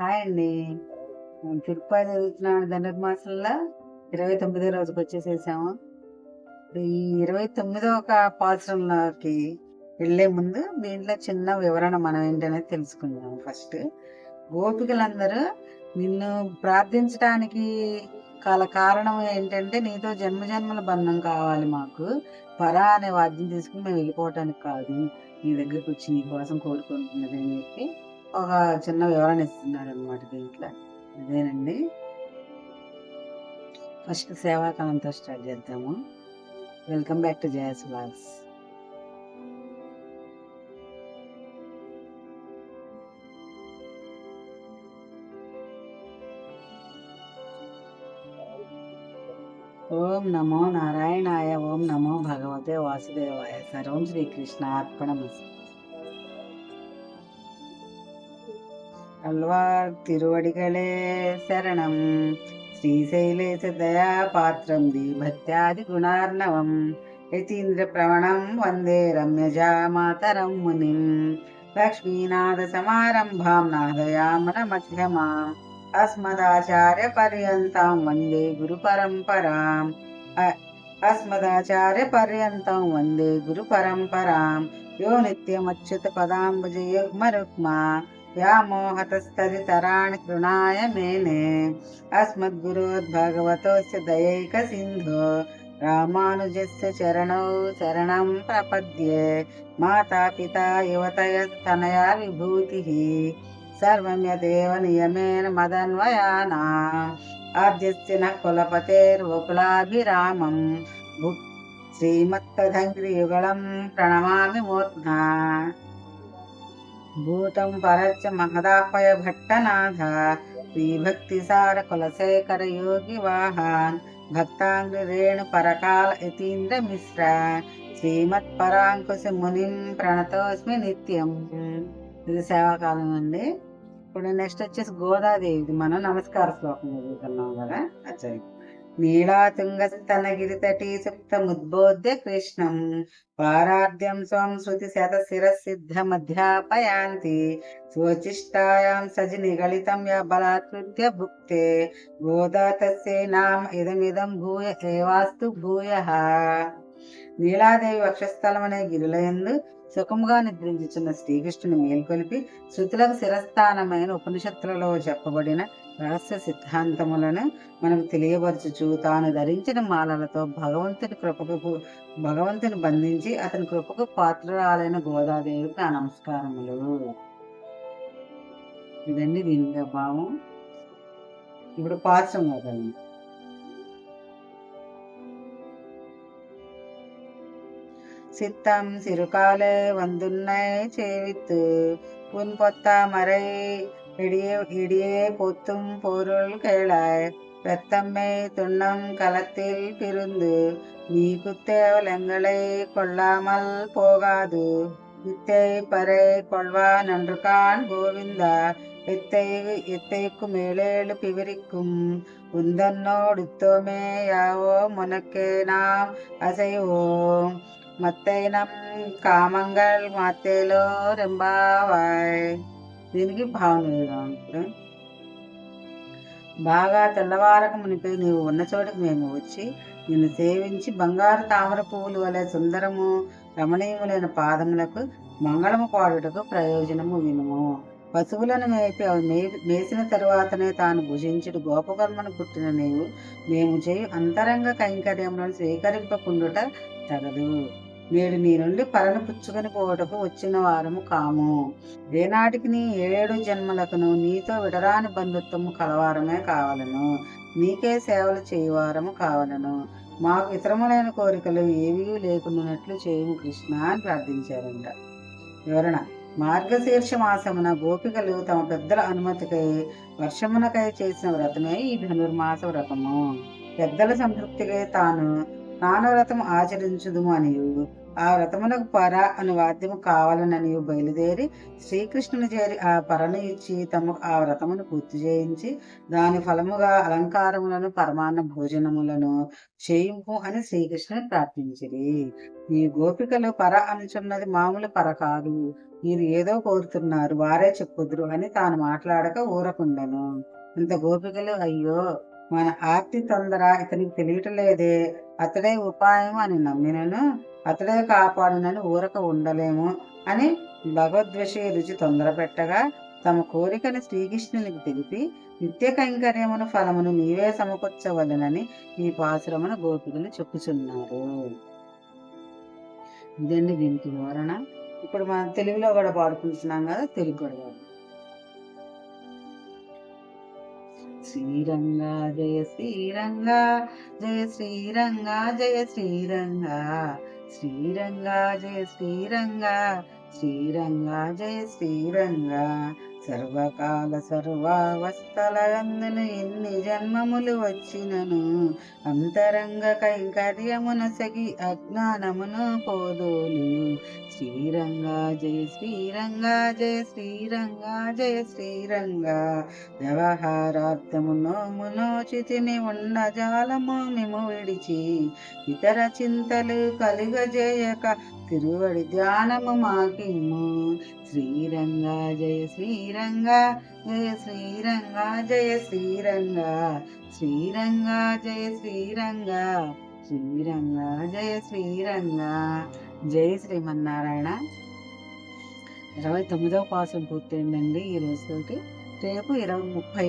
Hi అండి. తిరుపతి చదువుతున్నాను ధనుర్మాసంలో 29వ రోజుకి వచ్చేసేసాము. ఇప్పుడు ఈ 29వ పాసురంలోకి వెళ్ళే ముందు దీంట్లో చిన్న వివరణ మనం ఏంటనేది తెలుసుకుందాం. ఫస్ట్ గోపికలందరూ నిన్ను ప్రార్థించడానికి కారణం ఏంటంటే నీతో జన్మజన్మల బంధం కావాలి మాకు. పరా అనే వాద్యం తీసుకుని మేము వెళ్ళిపోవటానికి కాదు. నీ దగ్గరికి వచ్చి నీ కోసం కోరుకుంటున్నది అని చెప్పి ఒక చిన్న వివరణ ఇస్తున్నాడు అనమాట దీంట్లో. అదేనండి. ఫస్ట్ సేవాకాలంతో స్టార్ట్ చేద్దాము. Welcome back to Jaya's vlogs. ఓం నమో నారాయణాయ. ఓం నమో భగవతే వాసుదేవాయ. సర్వం శ్రీకృష్ణ అర్పణమస్తు. అల్వార్ తిరువడిగలే శరణం. శ్రీశైలేశ దయాపాత్రం దీభక్త్యాది గుణార్ణవం. యతీంద్ర ప్రవణం వందే రమ్యజా మాతరం మునిం. లక్ష్మీనాథ సమారంభాం నాదయామన మధ్యమాం. అస్మదాచార్య పర్యంతం వందే గురు పరంపరాం. అస్మదాచార్య పర్యంతం వందే గురు పరంపరాం. యో నిత్యమచ్యుత పదాంబుజయుగ్మరుక్మా వ్యామోహతస్తదితరాణి తృణాయ మేనే. అస్మద్గురోద్భగవతోస్య దయైక సింధో రామానుజస్య చరణౌ శరణం ప్రపద్యే. మాతా పితా యువతయస్తనయా విభూతిః. సర్వం యదేవ నియమేన మదన్వయానాం. ఆద్యస్య నః కులపతేర్వకులాభిరామం. శ్రీమత్తదంఘ్రియుగళం ప్రణమామి మూర్ధ్నా. భూతం పరచ్చ మహదాహ్వయ భట్టనాథ. శ్రీభక్తిసార కులశేఖర యోగి వాహాన్. భక్తాంగ్రి రేణు పరకాల యతీంద్ర మిశ్ర. శ్రీమత్పరాంకుశ మునిం ప్రణతోస్మి నిత్యం. ఇది సేవాకాలం అండి. ఇప్పుడు నెక్స్ట్ వచ్చేసి గోదాదేవిది మనం నమస్కార శ్లోకం చదువుతున్నాం కదా. అచ్చా. నీళాతుంగస్తనగిరితటీ సుప్తముద్బోధ్య కృష్ణం. పారార్ధ్యం స్వం శృతి శతశిరసిద్ధమధ్యాపయాంతి. స్వచిష్టాయాం సజి నిగళితం యా బలాత్కృత్య భుక్తే. గోదా తస్యై నామ ఇదమిదం భూయ ఏవాస్తు భూయః. నీలాదేవి వక్షస్థలం అనే గిరిలయందు సుఖముగా నిద్రించుచున్న శ్రీకృష్ణుని మేల్కొలిపి శృతులకు శిరస్థానమైన ఉపనిషత్తులలో చెప్పబడిన రహస్య సిద్ధాంతములను మనకు తెలియపరచుచు తాను ధరించిన మాలలతో భగవంతుని బంధించి అతని కృపకు పాత్రురాలైన గోదాదేవికి నా నమస్కారములు. ఇదండి దీని భావం. ఇప్పుడు పాత్రం కదండి. சித்தம் சிறுகாலே வந்துன்னை சேவித்து உன் பொத்தா மறை இடியே பொத்தும் பொருள் கேளாய். ரத்தம்மை துண்ணம் களத்தில் பிருந்து நீ குத்தேவலங்களை கொள்ளாமல் போகாது. வித்தை பறை கொள்வா நன்று கான் கோவிந்தா. எத்தைக்கு மேலேழு பிவிரிக்கும் உந்தன்னோடுத்தோமே யாவோ முனக்கே நாம் அசைவோம். మత్తైనం కామంగల్ మత్తేలో రెంబావాయ్. దీనికి భావన బాగా తెల్లవారక మునిపై నీవు ఉన్న చోటుకు మేము వచ్చి నిన్ను సేవించి బంగారు తామర పువ్వులు వలె సుందరము రమణీయములైన పాదములకు మంగళము పాడుటకు ప్రయోజనము వినుము. పశువులను మేపి అవి మేసిన తరువాతనే తాను భుజించుడు గోపకర్మను పుట్టిన నీవు మేము చేయు అంతరంగ కైంకర్యములను స్వీకరింపకుండుట తగదు. నేడు నీ నుండి పరను పుచ్చుకొని పోవటకు వచ్చిన వారము కాము. ఏనాటికి నీ 7 జన్మలకును నీతో విడరాని బంధుత్వము కలవారమే కావలను. నీకే సేవలు చేయువారము కావలను. మాకు ఇతరములైన కోరికలు ఏవీ లేకుండానట్లు చేయము కృష్ణ అని ప్రార్థించారంట. వివరణ: మార్గశీర్ష మాసమున గోపికలు తమ పెద్దల అనుమతికై వర్షమునకై చేసిన వ్రతమే ఈ ధనుర్మాస వ్రతము. పెద్దల సంతృప్తికై తాను స్నానవ్రతం ఆచరించుదుము అనియు ఆ వ్రతమునకు పర అని వాద్యము కావాలని బయలుదేరి శ్రీకృష్ణుని చేరి ఆ పరను ఇచ్చి ఆ వ్రతమును పూర్తి చేయించి దాని ఫలముగా అలంకారములను పరమాన్న భోజనములను చేయింపు అని శ్రీకృష్ణుని ప్రార్థించిరి. ఈ గోపికలు పర అనుచున్నది మామూలు పర కాదు, మీరు ఏదో కోరుతున్నారు, వారే చెప్పుదురు అని తాను మాట్లాడక ఊరకుండెను. ఇంత గోపికలు అయ్యో మన ఆర్తి తొందర ఇతనికి తెలియటలేదే, అతడే ఉపాయం అని నమ్మినను అతడే కాపాడునని ఊరక ఉండలేము అని భగవద్వేషి రుచి తొందర పెట్టగా తమ కోరికను శ్రీకృష్ణునికి తెలిపి నిత్య కైంకర్యమును ఫలమును నీవే సమకూర్చవలనని ఈ పాసురమును గోపికలు చెప్పుచున్నారు. ఇదండి దీనికి వివరణ. ఇప్పుడు మనం తెలుగులో కూడా పాడుకుంటున్నాం కదా, తెలుగు కూడా శ్రీరంగా జయ శ్రీరంగా జయ శ్రీరంగా జయ శ్రీరంగా శ్రీరంగా జయ శ్రీరంగా శ్రీరంగా జయ శ్రీరంగా సర్వకాల సర్వావస్థలందును ఎన్ని జన్మములు వచ్చినను అంతరంగ కైంకర్యమున సగి అజ్ఞానమును పోదోలు. శ్రీరంగా జయ శ్రీరంగా జయ శ్రీరంగా జయ శ్రీరంగా వ్యవహారార్థము నోమునోచితిని ఉన్న జాలము మిము విడిచి ఇతర చింతలు కలిగజేయక తిరువడి ధ్యానము మాకిమ్ము. శ్రీరంగా జయ శ్రీరంగా జయ శ్రీరంగా జయ శ్రీరంగా శ్రీరంగా జయ శ్రీరంగా శ్రీరంగా జయ శ్రీరంగా. జై శ్రీమన్నారాయణ. 29వ పాసం పూర్తయిందండి ఈ రోజుతోటి. రేపు 30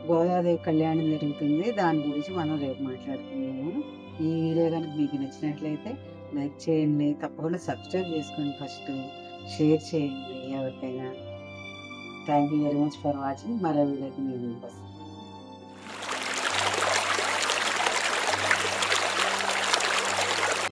గోదాదేవి కళ్యాణం జరుగుతుంది, దాని గురించి మనం రేపు మాట్లాడుకుందాము. ఈ వీడియో కనుక మీకు నచ్చినట్లయితే లైక్ చేయండి, తప్పకుండా సబ్స్క్రైబ్ చేసుకోండి, ఫస్ట్ షేర్ చేయండి ఎవరికైనా. Thank you very much for watching. మరో వీడియోకి మేము వస్తాం.